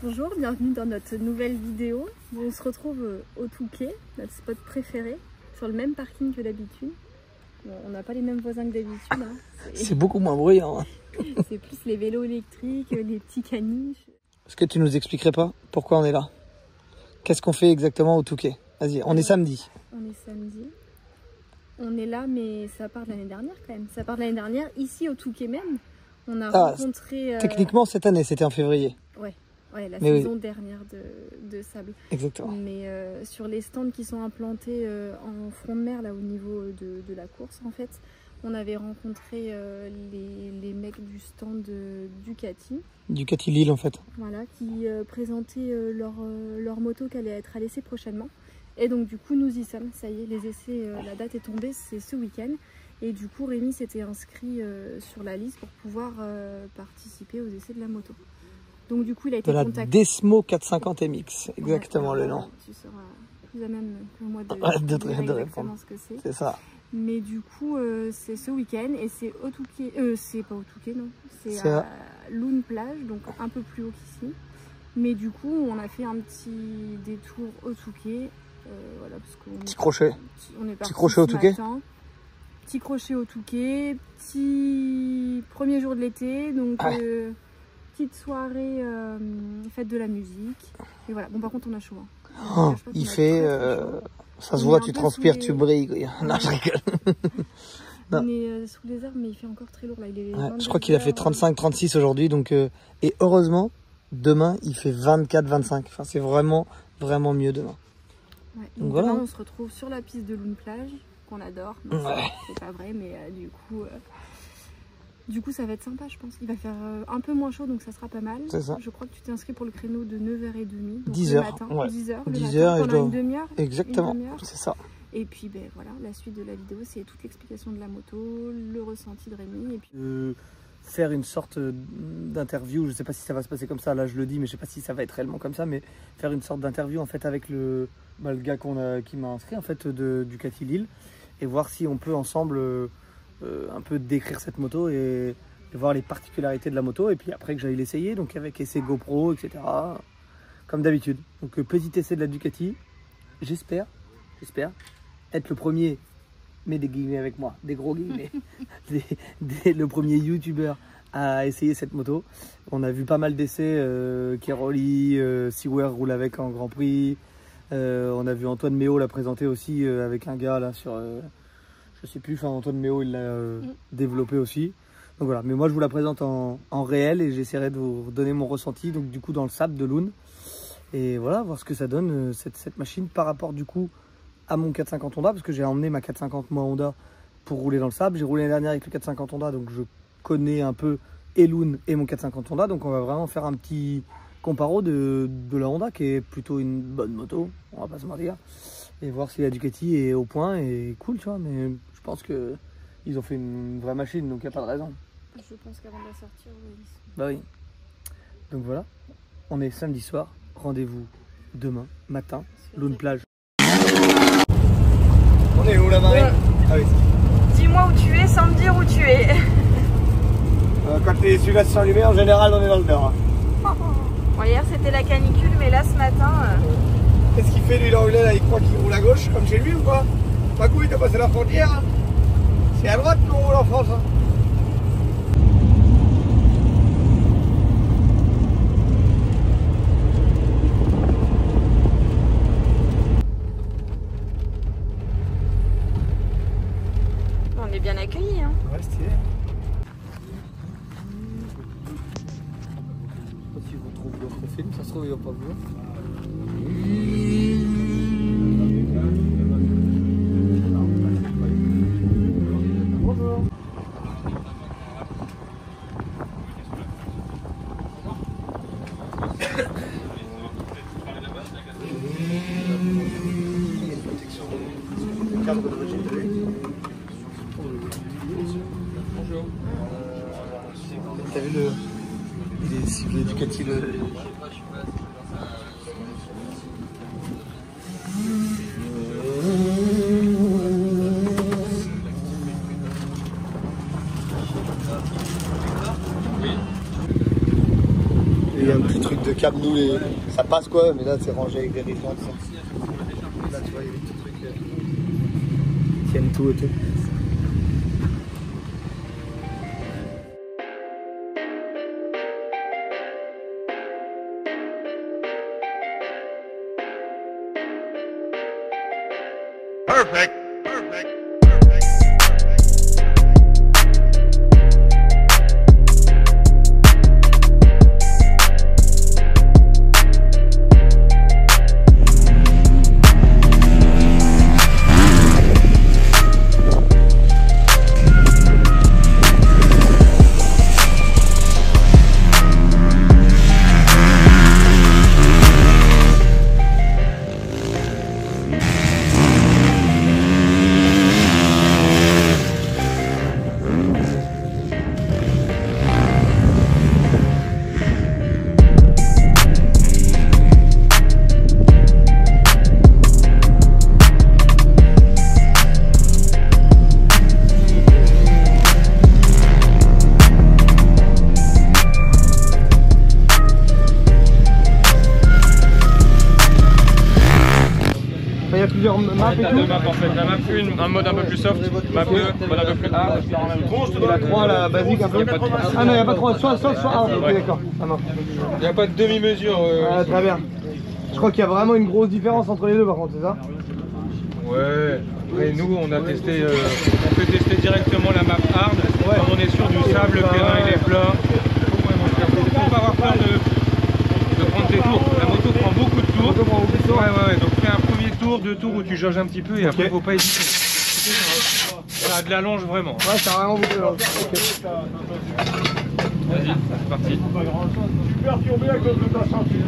Bonjour, bienvenue dans notre nouvelle vidéo. On se retrouve au Touquet, notre spot préféré, sur le même parking que d'habitude. Bon, on n'a pas les mêmes voisins que d'habitude. Hein. C'est beaucoup moins bruyant. Hein. C'est plus les vélos électriques, les petits caniches. Est-ce que tu nous expliquerais pas pourquoi on est là? Qu'est-ce qu'on fait exactement au Touquet? Vas-y, on est samedi. On est samedi. On est là, mais ça part de l'année dernière quand même. Ça part de l'année dernière, ici au Touquet même. On a rencontré... Techniquement, cette année, c'était en février. Ouais, la saison dernière de sable. Exactement. Mais sur les stands qui sont implantés en front de mer, là au niveau de la course, en fait, on avait rencontré les mecs du stand Ducati. Ducati Lille, en fait. Voilà, qui présentaient leur moto qui allait être à l'essai prochainement. Et donc du coup, nous y sommes. Ça y est, les essais, la date est tombée, c'est ce week-end. Et du coup, Rémi s'était inscrit sur la liste pour pouvoir participer aux essais de la moto. Donc du coup, il a été contacté. De la Desmo 450 MX, exactement le nom. Tu seras plus à même que moi de répondre ce que c'est. C'est ça. Mais du coup, c'est ce week-end et c'est au Touquet. C'est pas au Touquet, non. C'est à Loun Plage, donc un peu plus haut qu'ici. Mais du coup, on a fait un petit détour au Touquet. Voilà, parce qu'on petit crochet. On est parti petit crochet au Touquet. Petit crochet au Touquet. Petit premier jour de l'été, donc. Petite soirée fête de la musique. Et voilà. Bon, par contre, on a chaud. Hein. Oh, il fait... ça se voit, tu transpires, tu brilles. Non, je rigole. On est sous les arbres, mais il fait encore très lourd. Là. Il est je crois qu'il a fait 35-36 aujourd'hui. Donc, et heureusement, demain, il fait 24-25. Enfin, c'est vraiment, vraiment mieux demain. Ouais, donc voilà. Demain, on se retrouve sur la piste de Loun Plage, qu'on adore. C'est pas vrai, mais du coup, ça va être sympa, je pense. Il va faire un peu moins chaud, donc ça sera pas mal. C'est ça. Je crois que tu t'es inscrit pour le créneau de 9h30. 10h. Le matin, Ouais. 10h. Pendant une demi-heure. Exactement, c'est ça. Et puis, ben voilà, la suite de la vidéo, c'est toute l'explication de la moto, le ressenti de Rémi. Et puis... faire une sorte d'interview, je sais pas si ça va se passer comme ça, là je le dis, mais je sais pas si ça va être réellement comme ça, mais faire une sorte d'interview en fait avec le gars qui m'a inscrit en fait de Ducati Lille, et voir si on peut ensemble... un peu décrire cette moto et voir les particularités de la moto, et puis après que j'aille l'essayer, donc avec essai GoPro, etc. Comme d'habitude. Donc petit essai de la Ducati, j'espère être le premier, mais des guillemets avec moi, des gros guillemets, le premier youtubeur à essayer cette moto. On a vu pas mal d'essais, Keroli, Seaware roule avec en Grand Prix, on a vu Antoine Méo la présenter aussi avec un gars là sur... je sais plus, enfin Antoine Méo il l'a développé aussi. Donc voilà, mais moi je vous la présente en réel et j'essaierai de vous donner mon ressenti, donc du coup dans le sable de Loun. Et voilà, voir ce que ça donne cette machine par rapport du coup à mon 450 Honda, parce que j'ai emmené ma 450 moi Honda pour rouler dans le sable. J'ai roulé l'année dernière avec le 450 Honda, donc je connais un peu et Loun et mon 450 Honda, donc on va vraiment faire un petit comparo de la Honda qui est plutôt une bonne moto, on va pas se mentir. Et voir si la Ducati est au point et cool, tu vois, mais je pense que ils ont fait une vraie machine, donc il n'y a pas de raison. Je pense qu'avant de la sortir, oui. Bah oui. Donc voilà, on est samedi soir, rendez-vous demain matin, Loun Plage. On est où la Marie? Ah oui. Dis-moi où tu es sans me dire où tu es. Quand les celui-là sont allumés, en général on est dans le nord. Bon, hier c'était la canicule, mais là ce matin... Qu'est-ce qu'il fait lui là où il est là? Il croit qu'il roule à gauche comme chez lui ou quoi? Pas couille de passer la frontière. Hein. C'est à droite qu'on roule en France. Hein. On est bien accueillis. Hein. Ouais, stylé. Je sais pas si vous trouvez d'autres films, ça se trouve ils vont pas voir. T'as vu le Ducati Il y a un petit truc de câbles, nous, ça passe quoi, mais là c'est rangé avec des rivets. Là tu vois, il y a des petits trucs qui tiennent tout et tout. Perfect. Il y a plusieurs maps et T'as tout. deux maps en fait, la map 1, un mode un peu plus soft, map 2, mode un peu plus hard. Et la 3, la basique un peu. Ah non, il n'y a pas de 3, soit hard, ok d'accord, ça marche. Il n'y a pas de demi-mesure. Ah, très bien. Je crois qu'il y a vraiment une grosse différence entre les deux par contre, c'est ça? Ouais, après nous on a testé, on peut tester directement la map hard, comme on est sur du sable, le terrain il est plat. Il faut pas avoir peur de prendre tes tours, la moto prend beaucoup de tours. Ouais, donc fais un premier tour, deux tours où tu jauges un petit peu et après faut pas hésiter. Ça a de la longe vraiment. Ouais, ça a vraiment beaucoup de longe. Vas-y, c'est parti. Perturbé à cause de ta ceinture.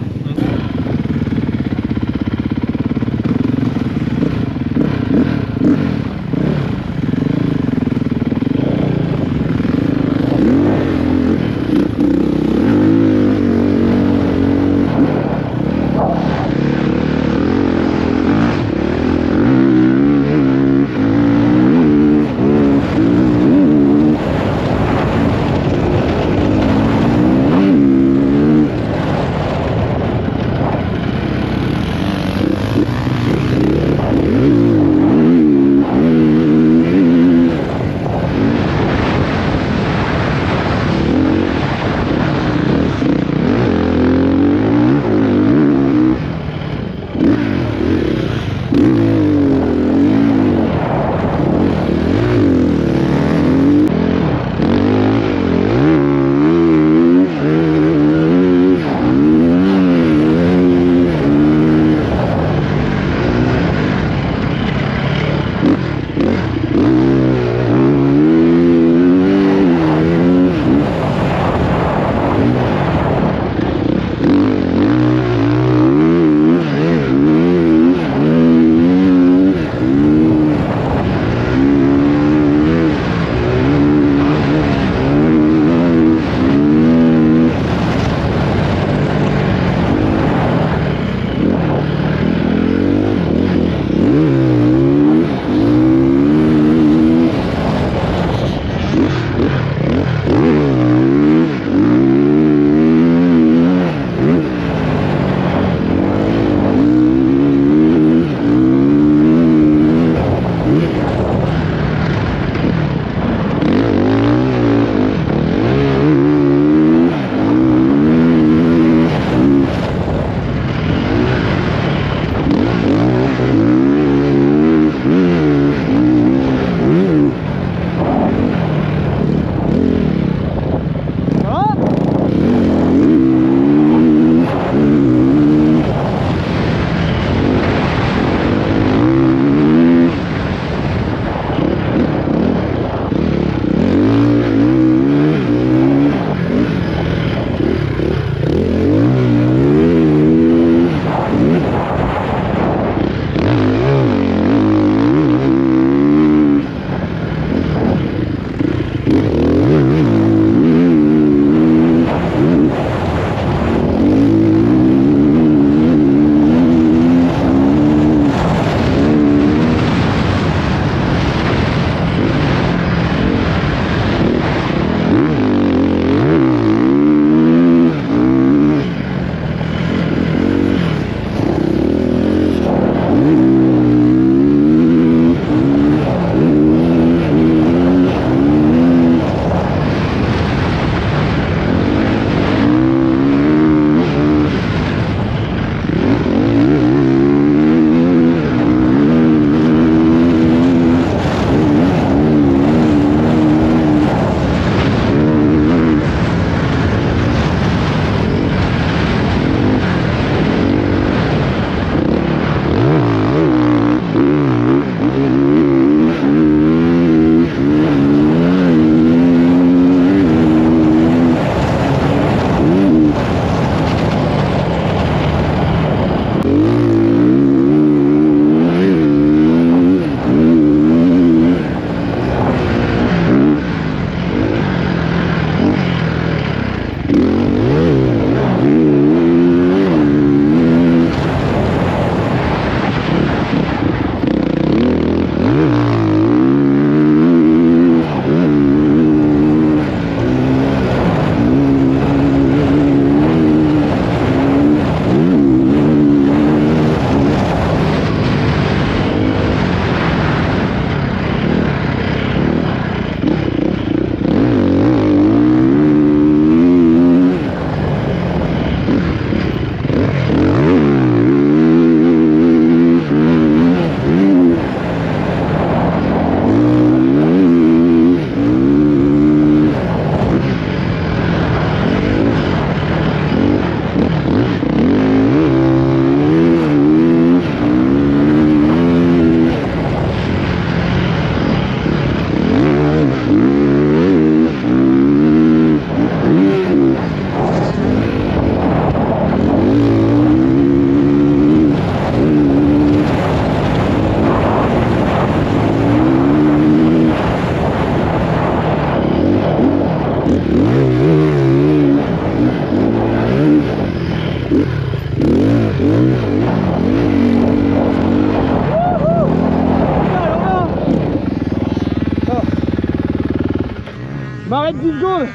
arrête 10 secondes.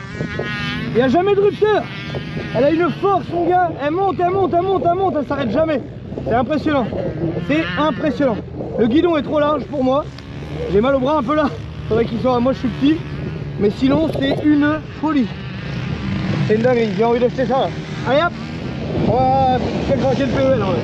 Il n'y a jamais de rupture. Elle a une force, mon gars. Elle monte, elle monte, elle monte, elle monte, elle s'arrête jamais. C'est impressionnant. C'est impressionnant. Le guidon est trop large pour moi. J'ai mal au bras un peu là. Faudrait qu'il soit. Moi je suis petit. Mais sinon c'est une folie. C'est une dinguerie. J'ai envie d'acheter ça là. Allez hop. On va faire craquer le PEL en vrai.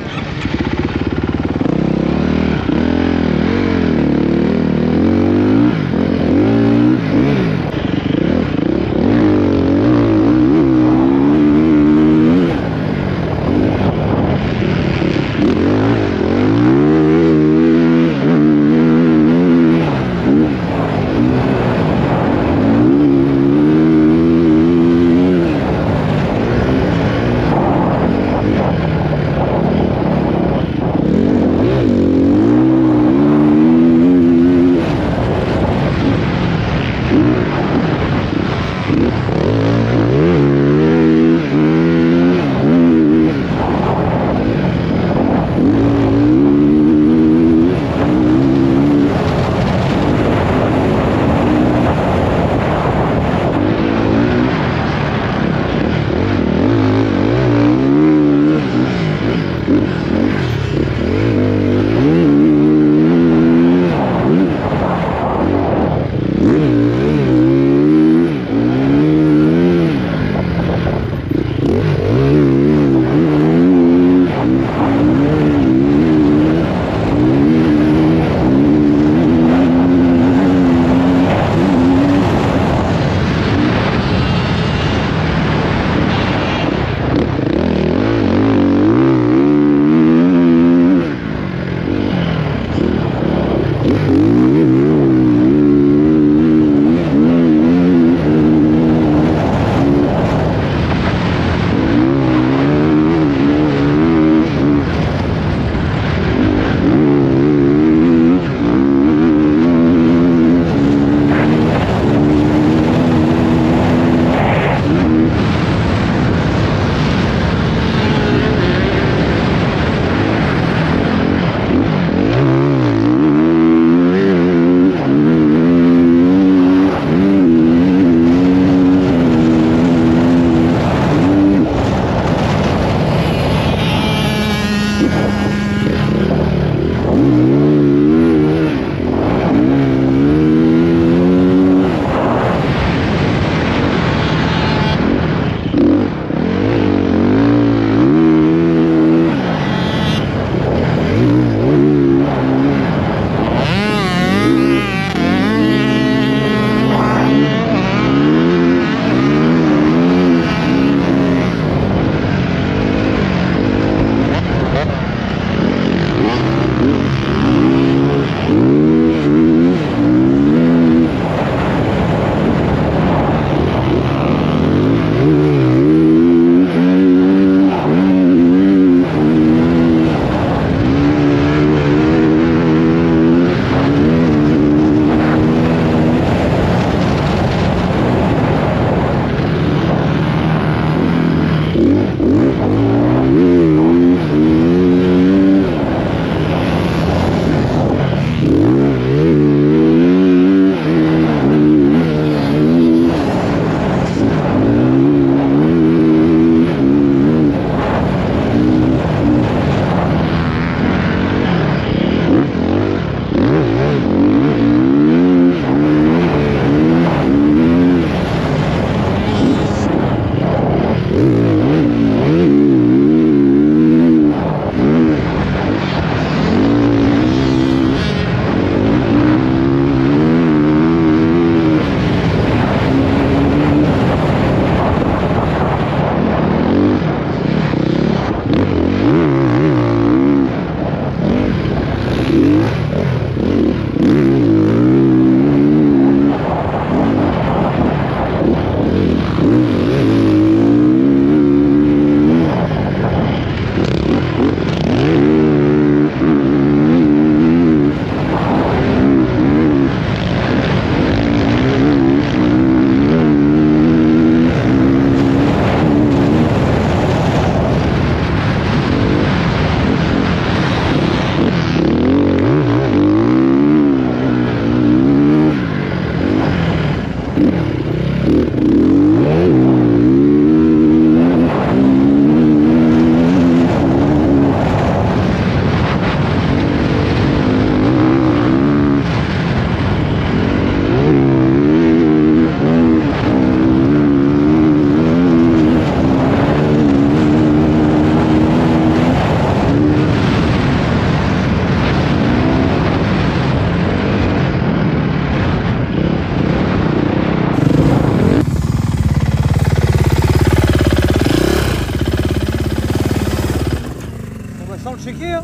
Sans le checker, hein.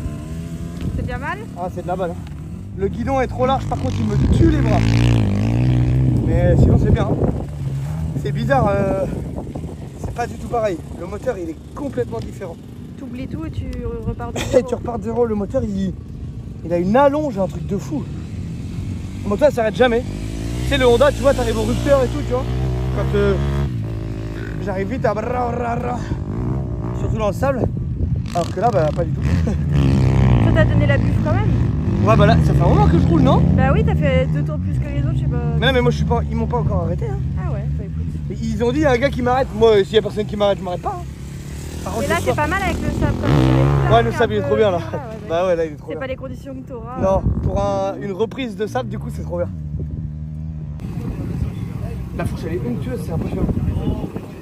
C'est bien mal? Ah, c'est de la balle. Hein. Le guidon est trop large, par contre, il me tue les bras. Mais sinon, c'est bien. Hein. C'est bizarre, c'est pas du tout pareil. Le moteur, il est complètement différent. Tu oublies tout et tu repars de Et zéro. tu repars de zéro. Le moteur, il a une allonge, un truc de fou. Le moteur, il s'arrête jamais. Tu sais, le Honda, tu vois, t'arrives au rupteur et tout, tu vois. Quand j'arrive vite à surtout dans le sable. Alors que là, bah, pas du tout. Ça t'a donné la buffe quand même? Ouais, bah là, ça fait un moment que je roule, non? Bah oui, t'as fait 2 tours plus que les autres, je sais pas. Mais non, mais moi, je suis pas, ils m'ont pas encore arrêté. Hein. Ah ouais, bah écoute. Et ils ont dit, il y a un gars qui m'arrête. Moi, s'il y a personne qui m'arrête, je m'arrête pas. Hein. Par contre, Et là, ce c'est soir- pas mal avec le sable comme ça. Ouais, le sable, il est trop bien là. Ouais, Bah ouais, là, il est trop C'est bien. pas les conditions que t'auras. Non, pour une reprise de sable, du coup, c'est trop bien. La fourche, elle est onctueuse, c'est impressionnant.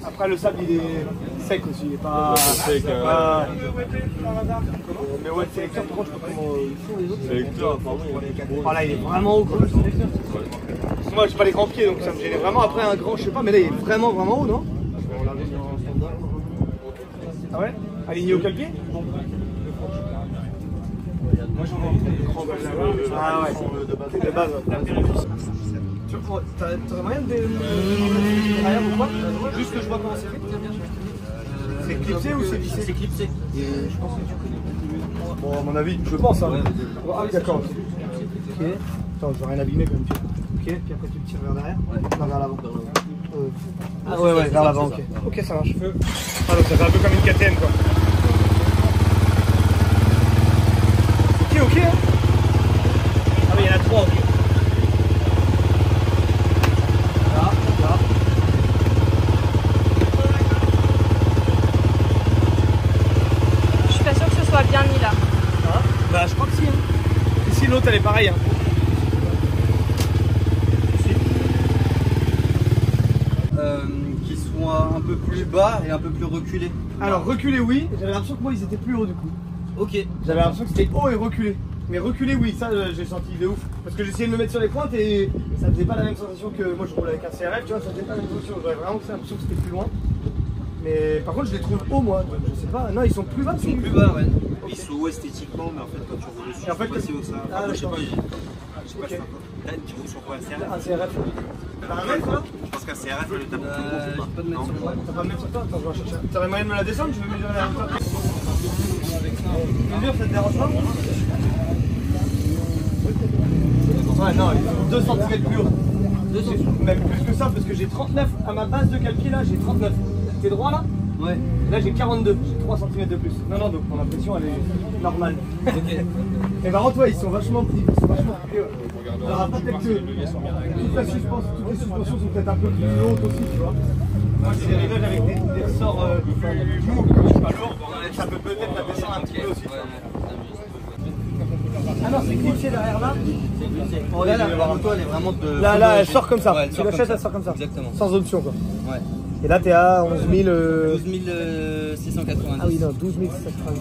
Après, le sable, il est sec aussi, il est pas... Sec, pas- Mais ouais, le sélecteur, par contre, je sais pas comment ils font les autres. Sélecteur, Ah là, il est vraiment haut, quoi. Moi, j'ai pas les grands pieds, donc ça me gênait vraiment. Après, un grand, je sais pas, mais là, il est vraiment haut, non? Ah ouais? Aligné au pied? Ah ouais, de base. T'aurais moyen de derrière ou quoi? Juste que je vois comment c'est fait. C'est clipsé ou c'est vissé? C'est clipsé. Je pense que tu connais. Bon, à mon avis, je pense. Hein. Ah oui, d'accord. Ok. Attends, je vais rien abîmer quand même. Ok, puis après tu te tires vers derrière? Non, vers l'avant. Ah ouais, ouais, vers l'avant, ok. Ok, ça marche. Ah donc ça fait un peu comme une KTM quoi. Ok. Ah mais il y en a 3, ok. Là. Je suis pas sûre que ce soit bien mis là. Ah, bah je crois que si. Hein. Ici l'autre elle est pareille. Hein. Qui soit un peu plus bas et un peu plus reculé. Alors reculer oui, j'avais l'impression que moi ils étaient plus hauts du coup. Ok. J'avais l'impression que c'était haut et reculé. Mais reculer oui, ça j'ai senti de ouf. Parce que j'essayais de me mettre sur les pointes et ça faisait pas la même sensation que moi je roule avec un CRF, tu vois, ça faisait pas la même sensation. J'avais vraiment l'impression que c'était plus loin. Mais par contre je les trouve hauts moi, donc je sais pas. Non ils sont plus bas. Ils sont plus bas, ouais. Ils sont hauts esthétiquement, mais en fait quand tu roules dessus, Et en fait, tu passer au ça. ah, Je sais pas, d'accord. je sais pas, Ok. Dan, tu roules sur quoi, un CRF? Un CRF. T'as un mec là? Je pense qu'un CRF, le tape plus gros, faut pas. Non. T'as pas de mettre sur toi? Attends, je vais en chercher. T'aurais moyen de me la descendre? Je vais mesurer la hauteur. Mesure, ça te dérange pas? Ouais, non, ils sont 2 cm plus haut. Même plus que ça, parce que j'ai 39. À ma base de calpier là, j'ai 39. T'es droit là? Ouais. Là, j'ai 42. J'ai 3 cm de plus. Non, non, donc mon impression elle est normale. Ok. Et par contre, ouais, ils sont vachement petits. Ils sont vachement plus hauts. Alors, après, peut-être que toute la suspension, toutes les suspensions sont peut-être un peu plus hautes aussi, tu vois. Moi, j'ai des réglages avec des ressorts plus mous, comme je suis pas lourd, ça peut peut-être la descendre un petit peu aussi. Tu vois. Ah non, c'est clipsé derrière là. Oh, là, la moto, elle est vraiment de. Là, elle sort comme ça. Ouais, elle Tu sort l'achètes, comme elle sort comme ça. Exactement. Sans option, quoi. Ouais. Et là, t'es à 11 000. 12 690. Ah oui, non, 12 790.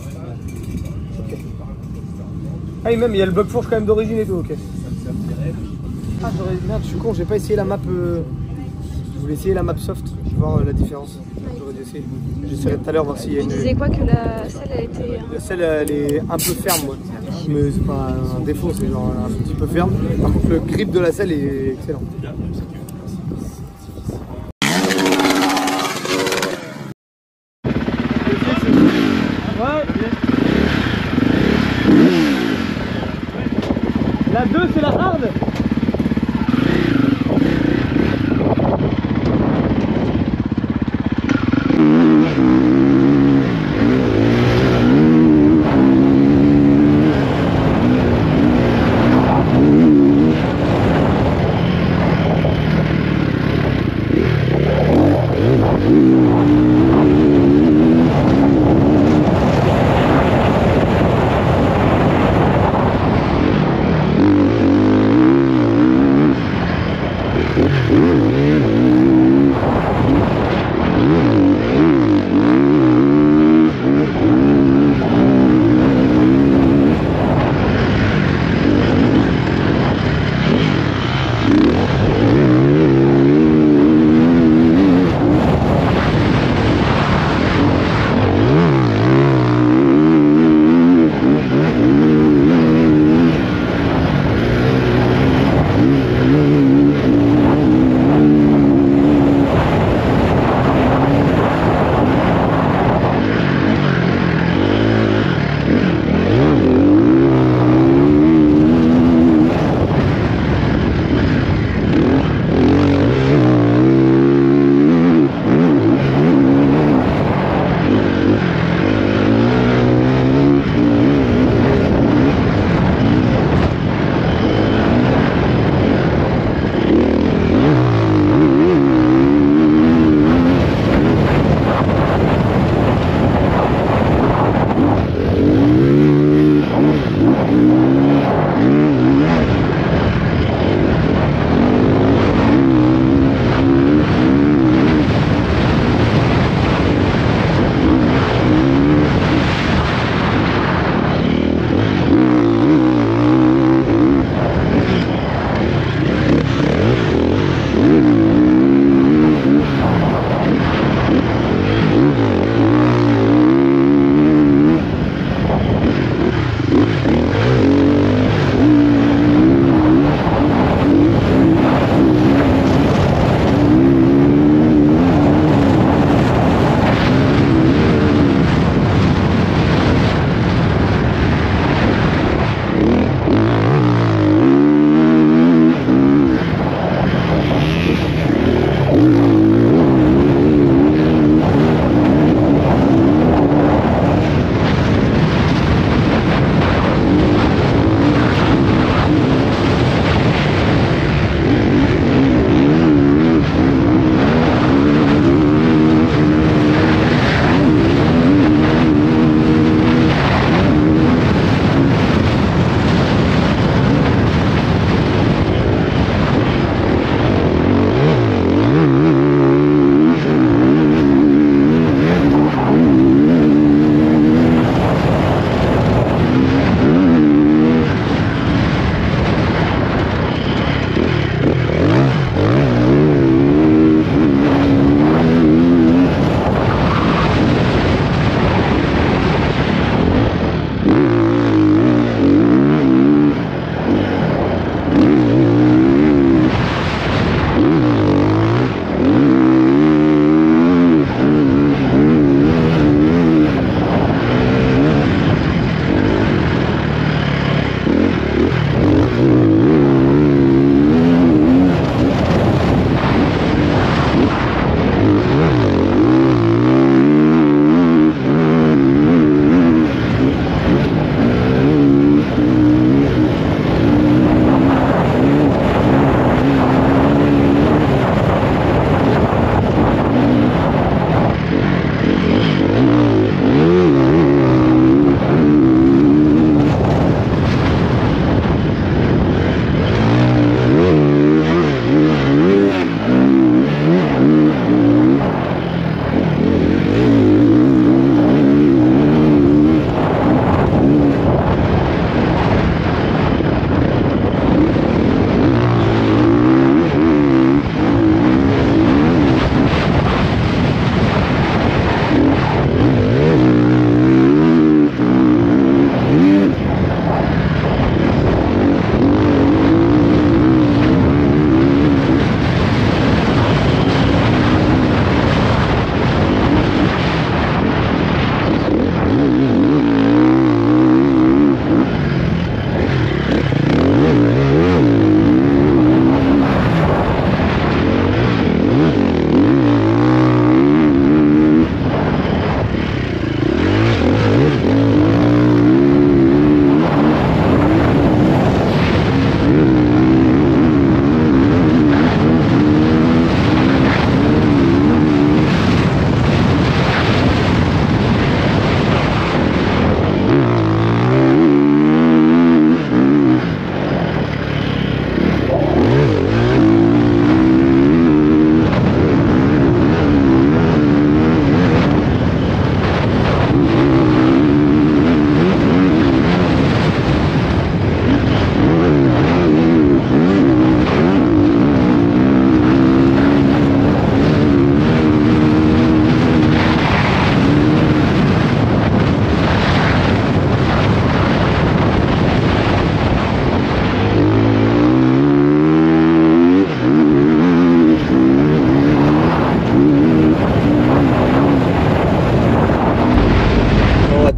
Ok. Ah oui, même, il y a le bloc fourche quand même d'origine et tout, ok. Ah, j'aurais. Merde, je suis con, j'ai pas essayé la map. Je voulais essayer la map soft, je vais voir la différence. J'aurais dû essayer. J'essaierai tout à l'heure voir s'il y a Tu une. disais quoi que la selle a été. La selle, elle est un peu ferme, moi. Mais c'est pas un défaut, c'est genre un petit peu ferme. Par contre, le grip de la selle est excellent. Ouais. La 2, c'est la hard.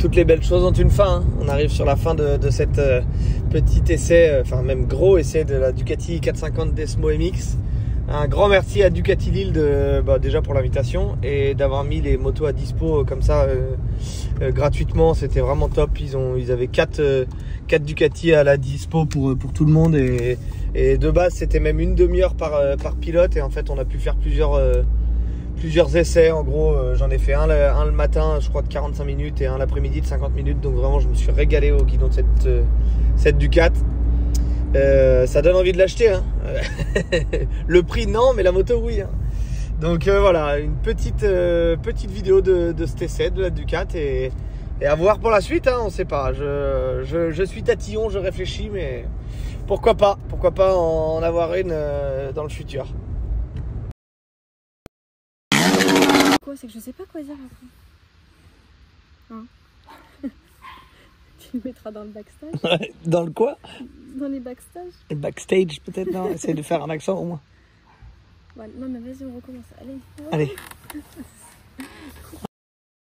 toutes les belles choses ont une fin. Hein. On arrive sur la fin de cette petit essai, enfin même gros essai de la Ducati 450 Desmo MX. Un grand merci à Ducati Lille déjà pour l'invitation et d'avoir mis les motos à dispo comme ça gratuitement. C'était vraiment top. Ils avaient 4 Ducati à la dispo pour tout le monde et de base c'était même une demi-heure par pilote et en fait on a pu faire plusieurs essais. En gros j'en ai fait un le matin je crois de 45 minutes et un l'après-midi de 50 minutes, donc vraiment je me suis régalé au guidon de cette Ducat. Ça donne envie de l'acheter hein. Le prix non, mais la moto oui hein. Donc voilà, une petite vidéo de cet essai de la Ducat et à voir pour la suite hein, on sait pas, je suis tatillon, je réfléchis, mais pourquoi pas en avoir une dans le futur. Quoi, c'est que je sais pas quoi dire après. Hein. Tu le mettras dans le backstage. Dans le quoi? Dans les backstages. Le backstage peut-être, non. Essaye de faire un accent au moins. Voilà. Non mais vas-y, on recommence. Allez. Allez.